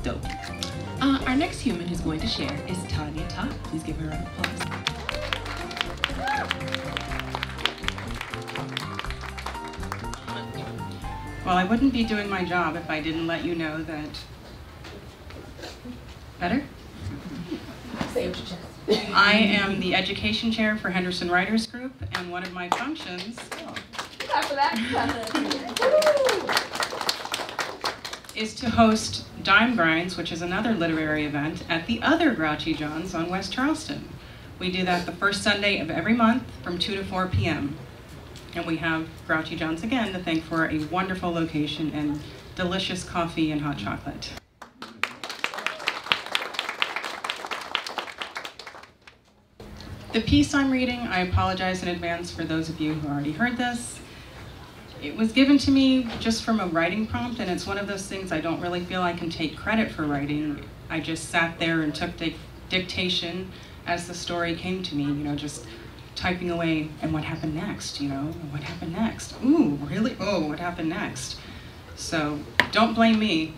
Dope. Our next human who's going to share is Tonya Todd. Please give her a round of applause. Well, I wouldn't be doing my job if I didn't let you know that... Better? Say what you just. I am the education chair for Henderson Writers Group, and one of my functions is to host Dime Grinds, which is another literary event, at the other Grouchy John's on West Charleston. We do that the first Sunday of every month from 2 to 4 p.m. And we have Grouchy John's again to thank for a wonderful location and delicious coffee and hot chocolate. The piece I'm reading, I apologize in advance for those of you who already heard this. It was given to me just from a writing prompt, and it's one of those things I don't really feel I can take credit for writing. I just sat there and took dictation as the story came to me, you know, just typing away, and what happened next, you know, what happened next? Ooh, really? Oh, what happened next? So don't blame me.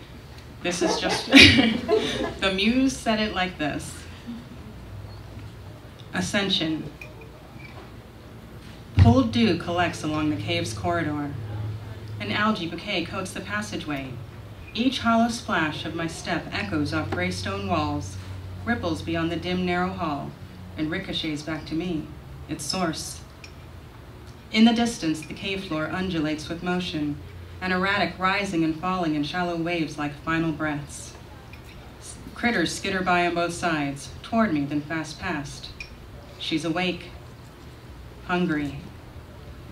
This is just, the muse said it like this. Ascension. Pulled dew collects along the cave's corridor. An algae bouquet coats the passageway. Each hollow splash of my step echoes off gray stone walls, ripples beyond the dim, narrow hall, and ricochets back to me, its source. In the distance, the cave floor undulates with motion, an erratic rising and falling in shallow waves like final breaths. Critters skitter by on both sides, toward me, then fast past. She's awake, hungry,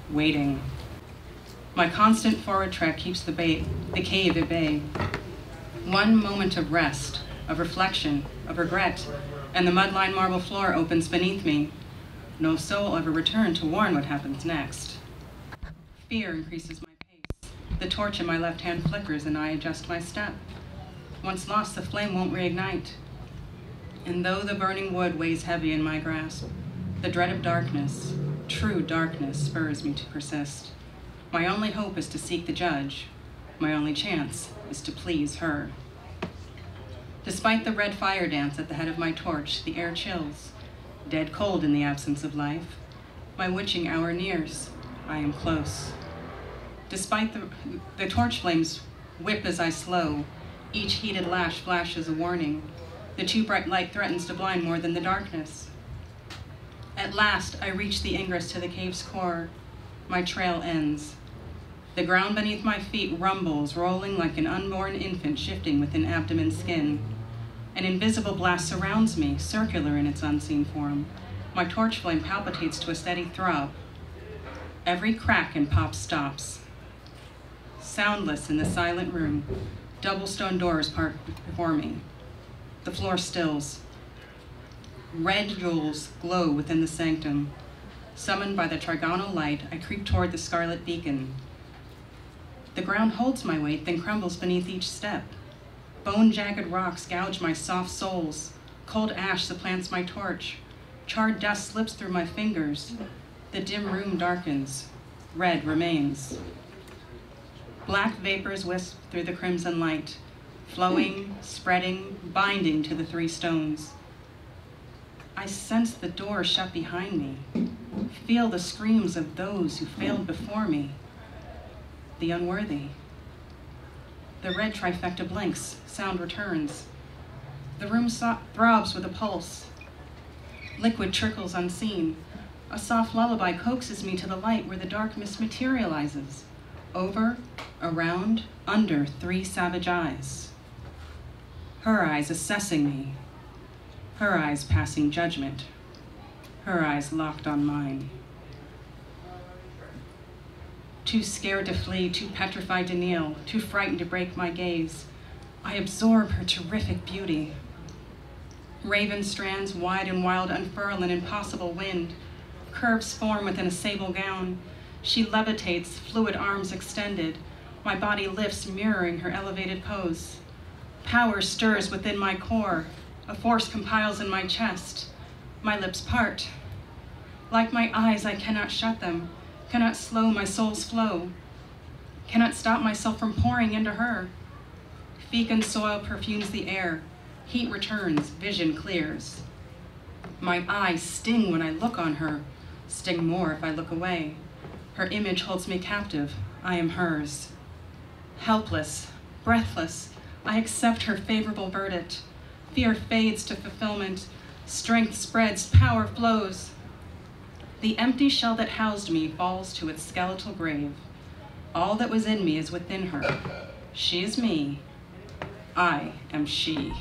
waiting. My constant forward trek keeps the cave at bay. One moment of rest, of reflection, of regret, and the mud-lined marble floor opens beneath me. No soul ever returned to warn what happens next. Fear increases my pace. The torch in my left hand flickers and I adjust my step. Once lost, the flame won't reignite. And though the burning wood weighs heavy in my grasp, the dread of darkness, true darkness, spurs me to persist. My only hope is to seek the judge. My only chance is to please her. Despite the red fire dance at the head of my torch, the air chills, dead cold in the absence of life. My witching hour nears. I am close. Despite the torch flames whip as I slow, each heated lash flashes a warning. The too bright light threatens to blind more than the darkness. At last, I reach the ingress to the cave's core. My trail ends. The ground beneath my feet rumbles, rolling like an unborn infant shifting within abdomen skin. An invisible blast surrounds me, circular in its unseen form. My torch flame palpitates to a steady throb. Every crack and pop stops. Soundless in the silent room, double stone doors part before me. The floor stills. Red jewels glow within the sanctum. Summoned by the trigonal light, I creep toward the scarlet beacon. The ground holds my weight, then crumbles beneath each step. Bone-jagged rocks gouge my soft soles. Cold ash supplants my torch. Charred dust slips through my fingers. The dim room darkens. Red remains. Black vapors wisp through the crimson light, flowing, spreading, binding to the three stones. I sense the door shut behind me, feel the screams of those who failed before me, the unworthy. The red trifecta blinks, sound returns. The room throbs with a pulse. Liquid trickles unseen. A soft lullaby coaxes me to the light where the dark mist materializes. Over, around, under three savage eyes. Her eyes assessing me. Her eyes passing judgment. Her eyes locked on mine. Too scared to flee, too petrified to kneel, too frightened to break my gaze, I absorb her terrific beauty. Raven strands, wide and wild, unfurl an impossible wind. Curves form within a sable gown. She levitates, fluid arms extended. My body lifts, mirroring her elevated pose. Power stirs within my core. A force compiles in my chest. My lips part. Like my eyes, I cannot shut them, cannot slow my soul's flow, cannot stop myself from pouring into her. Fecund soil perfumes the air. Heat returns, vision clears. My eyes sting when I look on her, sting more if I look away. Her image holds me captive. I am hers. Helpless, breathless, I accept her favorable verdict. Fear fades to fulfillment. Strength spreads, power flows. The empty shell that housed me falls to its skeletal grave. All that was in me is within her. She is me. I am she.